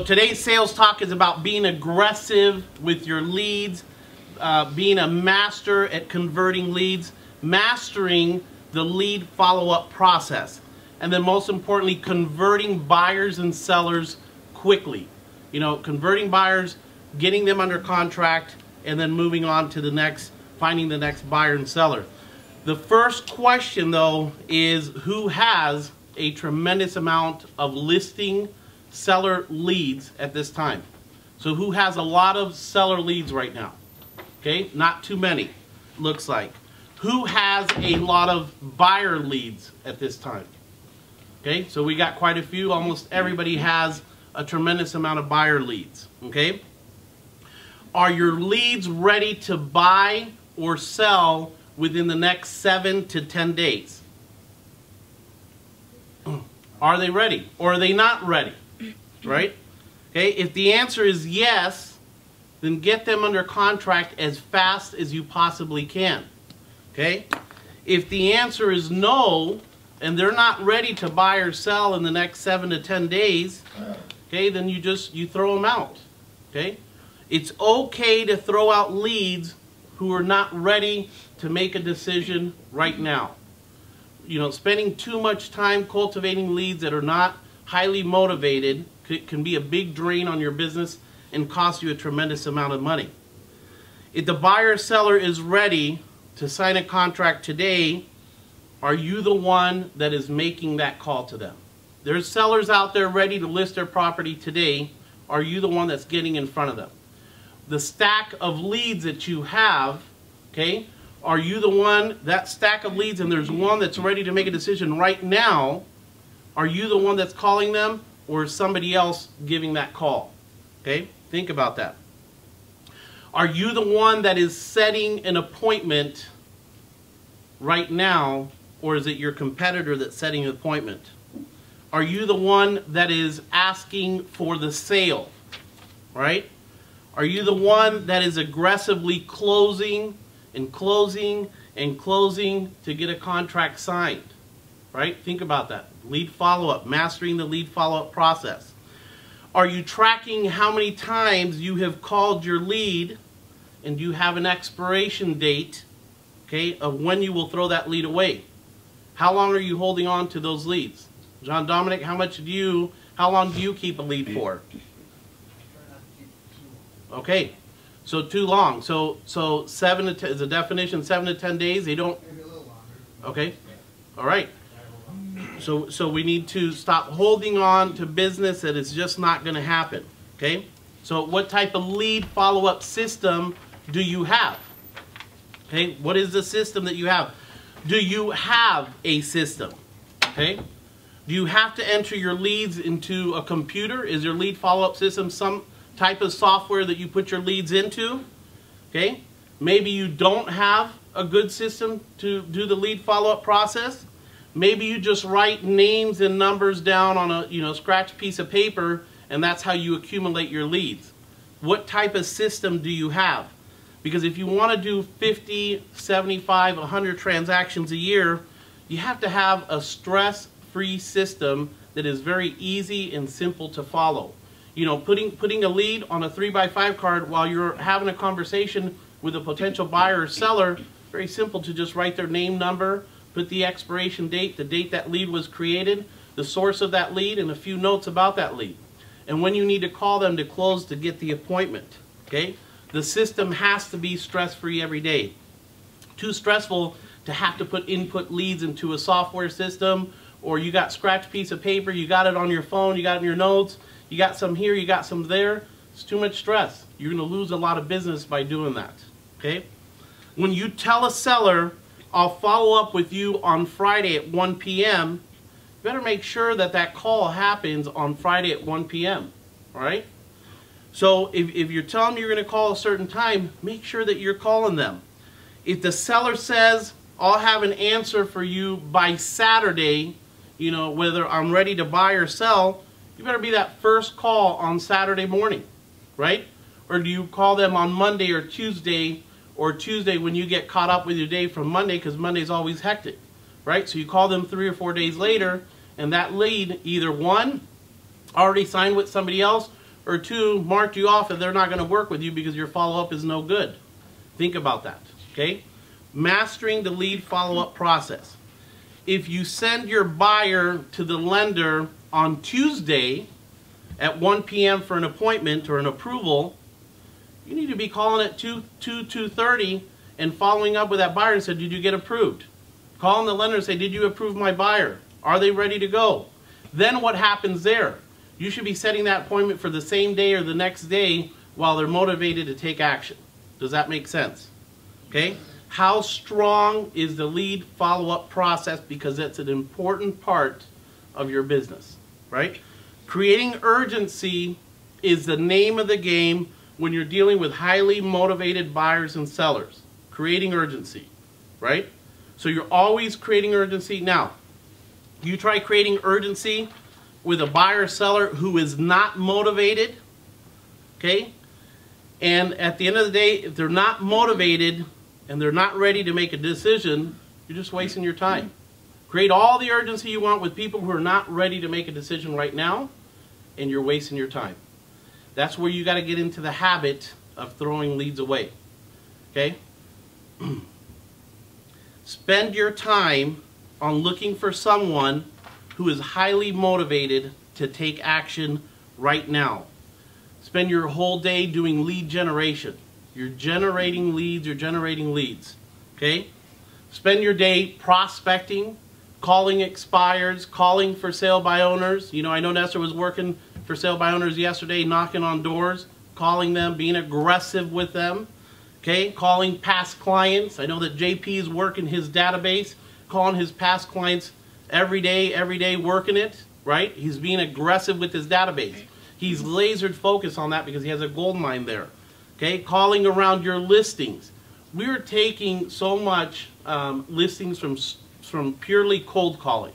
Today's sales talk is about being aggressive with your leads, being a master at converting leads, mastering the lead follow-up process, and then most importantly, converting buyers and sellers quickly. You know, converting buyers, getting them under contract, and then moving on to the next, finding the next buyer and seller. The first question though is who has a tremendous amount of listing seller leads at this time. So who has a lot of seller leads right now? Okay, not too many, looks like. Who has a lot of buyer leads at this time? Okay, so we got quite a few. Almost everybody has a tremendous amount of buyer leads. Okay, are your leads ready to buy or sell within the next 7 to 10 days? Are they ready or are they not ready? Right? Okay, if the answer is yes, then get them under contract as fast as you possibly can. Okay? If the answer is no, and they're not ready to buy or sell in the next 7 to 10 days, okay, then you throw them out. Okay? It's okay to throw out leads who are not ready to make a decision right now. You know, spending too much time cultivating leads that are not highly motivated can be a big drain on your business and cost you a tremendous amount of money. If the buyer or seller is ready to sign a contract today, are you the one that is making that call to them? There's sellers out there ready to list their property today. Are you the one that's getting in front of them? The stack of leads that you have, okay, are you the one, that stack of leads, and there's one that's ready to make a decision right now, are you the one that's calling them, or is somebody else giving that call? Okay, think about that. Are you the one that is setting an appointment right now, or is it your competitor that's setting an appointment? Are you the one that is asking for the sale, right? Are you the one that is aggressively closing and closing and closing to get a contract signed? Right? Think about that. Lead follow-up, mastering the lead follow-up process. Are you tracking how many times you have called your lead, and you have an expiration date, okay, of when you will throw that lead away? How long are you holding on to those leads? John Dominic, how long do you keep a lead for? Okay, so too long. So 7 to 10 is the definition. 7 to 10 days. They don't. Maybe a little longer. Okay, all right. So we need to stop holding on to business that is just not going to happen. Okay. So what type of lead follow-up system do you have? Okay. What is the system that you have? Do you have a system? Okay. Do you have to enter your leads into a computer? Is your lead follow-up system some type of software that you put your leads into? Okay. Maybe you don't have a good system to do the lead follow-up process. Maybe you just write names and numbers down on a scratch piece of paper, and that's how you accumulate your leads. What type of system do you have? Because if you want to do 50, 75, 100 transactions a year, you have to have a stress-free system that is very easy and simple to follow. You know, putting a lead on a 3x5 card while you're having a conversation with a potential buyer or seller, very simple to just write their name, number, put the expiration date, the date that lead was created, the source of that lead, and a few notes about that lead. And when you need to call them to close to get the appointment. Okay? The system has to be stress-free every day. Too stressful to have to input leads into a software system, or you got scratch piece of paper, you got it on your phone, you got it in your notes, you got some here, you got some there. It's too much stress. You're going to lose a lot of business by doing that. Okay? When you tell a seller, I'll follow up with you on Friday at 1 p.m., you better make sure that that call happens on Friday at 1 p.m. All right? So if you're telling them you're going to call a certain time, make sure that you're calling them. If the seller says, I'll have an answer for you by Saturday, you know, whether I'm ready to buy or sell, you better be that first call on Saturday morning, right? Or do you call them on Monday or Tuesday when you get caught up with your day from Monday, because Monday's always hectic, right? So you call them 3 or 4 days later, and that lead either one, already signed with somebody else, or two marked you off and they're not going to work with you because your follow-up is no good. Think about that, okay? Mastering the lead follow-up process. If you send your buyer to the lender on Tuesday at 1 p.m. for an appointment or an approval, you need to be calling at 2:30 and following up with that buyer and say, did you get approved? Calling the lender and say, did you approve my buyer? Are they ready to go? Then what happens there? You should be setting that appointment for the same day or the next day while they're motivated to take action. Does that make sense? Okay? How strong is the lead follow-up process? Because that's an important part of your business, right? Creating urgency is the name of the game when you're dealing with highly motivated buyers and sellers. Creating urgency, right? So you're always creating urgency. Now, you try creating urgency with a buyer or seller who is not motivated, okay? And at the end of the day, if they're not motivated and they're not ready to make a decision, you're just wasting your time. Create all the urgency you want with people who are not ready to make a decision right now, and you're wasting your time. That's where you got to get into the habit of throwing leads away, okay? Spend your time on looking for someone who is highly motivated to take action right now. Spend your whole day doing lead generation. You're generating leads, okay? Spend your day prospecting, calling expireds, calling for sale by owners. You know, I know Nestor was working for sale by owners yesterday, knocking on doors, calling them, being aggressive with them, okay? Calling past clients. I know that JP is working his database, calling his past clients every day, working it, right? He's being aggressive with his database. He's lasered focused on that because he has a gold mine there. Okay, calling around your listings. We're taking so much listings from purely cold calling.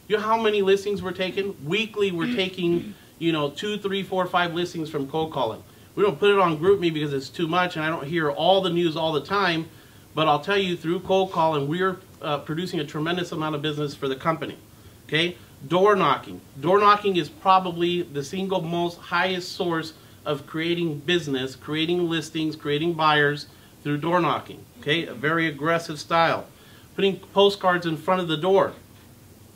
You know how many listings we're taking? Weekly, we're taking, you know, 2, 3, 4, 5 listings from cold calling. We don't put it on GroupMe because it's too much and I don't hear all the news all the time, but I'll tell you through cold calling, we're producing a tremendous amount of business for the company. Okay, door knocking. Door knocking is probably the single most highest source of creating business, creating listings, creating buyers through door knocking. Okay, a very aggressive style. Putting postcards in front of the door.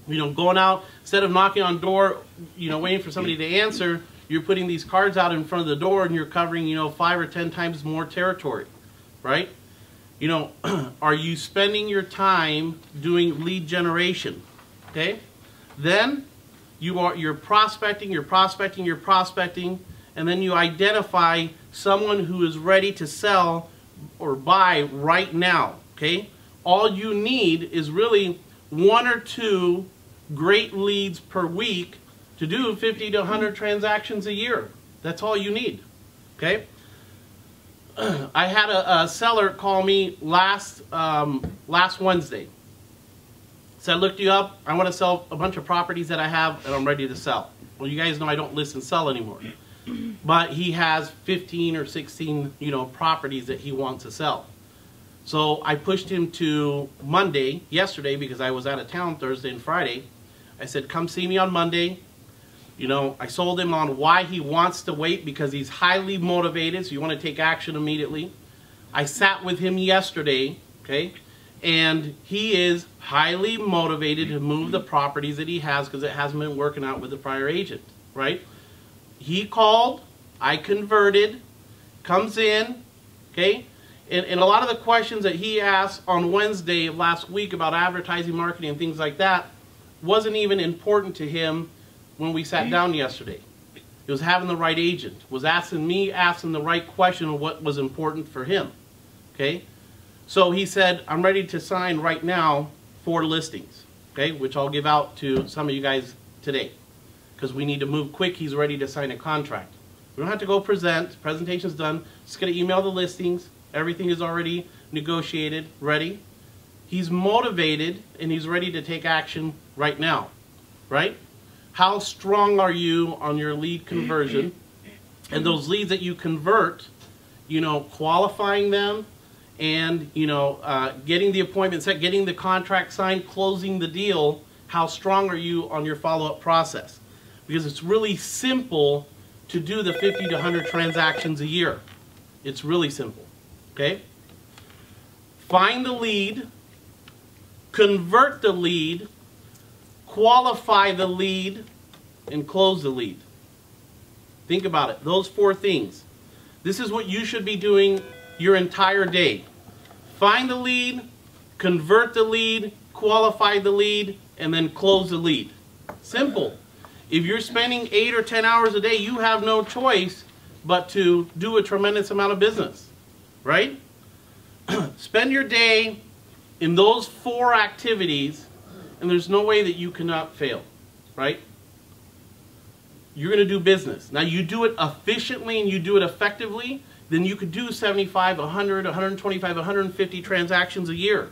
You know, going out, instead of knocking on door, you know, waiting for somebody to answer, you're putting these cards out in front of the door and you're covering, you know, 5 or 10 times more territory, right? You know, are you spending your time doing lead generation? Okay? Then you're prospecting, and then you identify someone who is ready to sell or buy right now, okay? All you need is really 1 or 2 great leads per week to do 50 to 100 transactions a year. That's all you need, okay? I had a seller call me last Wednesday. So I looked you up. I want to sell a bunch of properties that I have and I'm ready to sell. Well, you guys know I don't list and sell anymore. But he has 15 or 16, you know, properties that he wants to sell. So I pushed him to Monday, yesterday, because I was out of town Thursday and Friday. I said, come see me on Monday. You know, I sold him on why he wants to wait because he's highly motivated, so you want to take action immediately. I sat with him yesterday, okay, and he is highly motivated to move the properties that he has because it hasn't been working out with the prior agent, right? He called, I converted, comes in, okay, and a lot of the questions that he asked on Wednesday of last week about advertising, marketing, and things like that wasn't even important to him when we sat down yesterday. It was having the right agent, was asking the right question of what was important for him, okay? So he said, I'm ready to sign right now 4 listings, okay, which I'll give out to some of you guys today because we need to move quick. He's ready to sign a contract. We don't have to go present. Presentation's done. Just going to email the listings. Everything is already negotiated, ready. He's motivated and he's ready to take action right now, right? How strong are you on your lead conversion? And those leads that you convert, you know, qualifying them and, you know, getting the appointment set, getting the contract signed, closing the deal, how strong are you on your follow-up process? Because it's really simple to do the 50 to 100 transactions a year. It's really simple, okay? Find the lead, convert the lead, qualify the lead, and close the lead. Think about it, those 4 things. This is what you should be doing your entire day. Find the lead, convert the lead, qualify the lead, and then close the lead. Simple. If you're spending 8 or 10 hours a day, you have no choice but to do a tremendous amount of business, right? Spend your day in those 4 activities, and there's no way that you cannot fail, right? You're going to do business. Now, you do it efficiently and you do it effectively, then you could do 75, 100, 125, 150 transactions a year,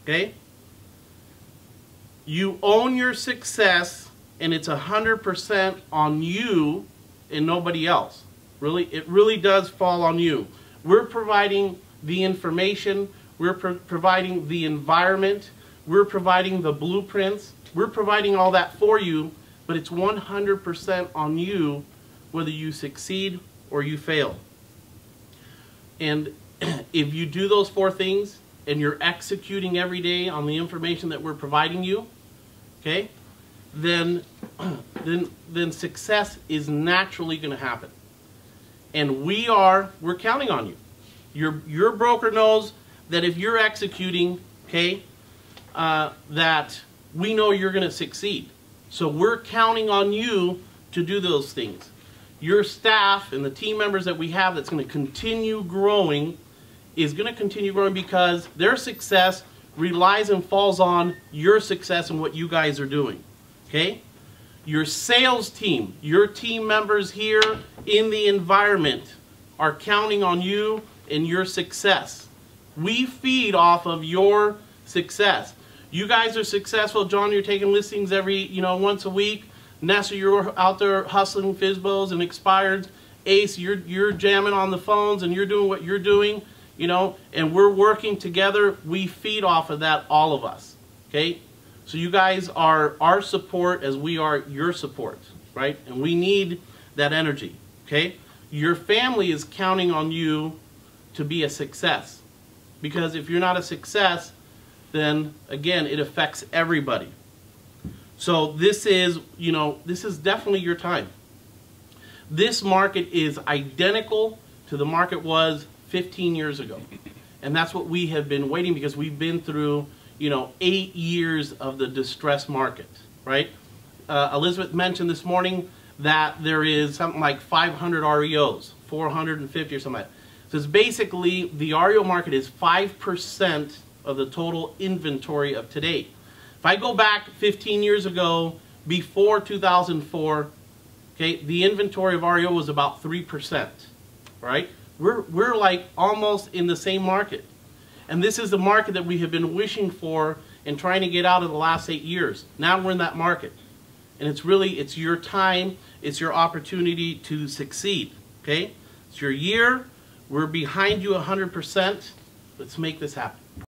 okay? You own your success, and it's 100% on you and nobody else. Really, it really does fall on you. We're providing the information, we're providing the environment, we're providing the blueprints, we're providing all that for you, but it's 100% on you whether you succeed or you fail. And if you do those 4 things and you're executing every day on the information that we're providing you, okay, then success is naturally going to happen. And we're counting on you. Your broker knows that if you're executing, okay, that we know you're going to succeed. So we're counting on you to do those things. Your staff and the team members that we have that's going to continue growing is going to continue growing because their success relies and falls on your success and what you guys are doing. Okay? Your sales team, your team members here in the environment are counting on you and your success. We feed off of your success. You guys are successful. John, you're taking listings every, once a week. Nessa, you're out there hustling FSBOs and expireds. Ace, you're jamming on the phones and you're doing what you're doing, and we're working together. We feed off of that, all of us, okay? So you guys are our support as we are your support, right? And we need that energy, okay? Your family is counting on you to be a success. Because if you're not a success, then again, it affects everybody. So this is, this is definitely your time. This market is identical to the market was 15 years ago. And that's what we have been waiting because we've been through, 8 years of the distressed market, right? Elizabeth mentioned this morning that there is something like 500 REOs, 450 or something like that. So it's basically the REO market is 5% of the total inventory of today. If I go back 15 years ago, before 2004, okay, the inventory of REO was about 3%, right? We're like almost in the same market. And this is the market that we have been wishing for and trying to get out of the last 8 years. Now we're in that market. And it's your time, it's your opportunity to succeed, okay? It's your year. We're behind you 100%. Let's make this happen.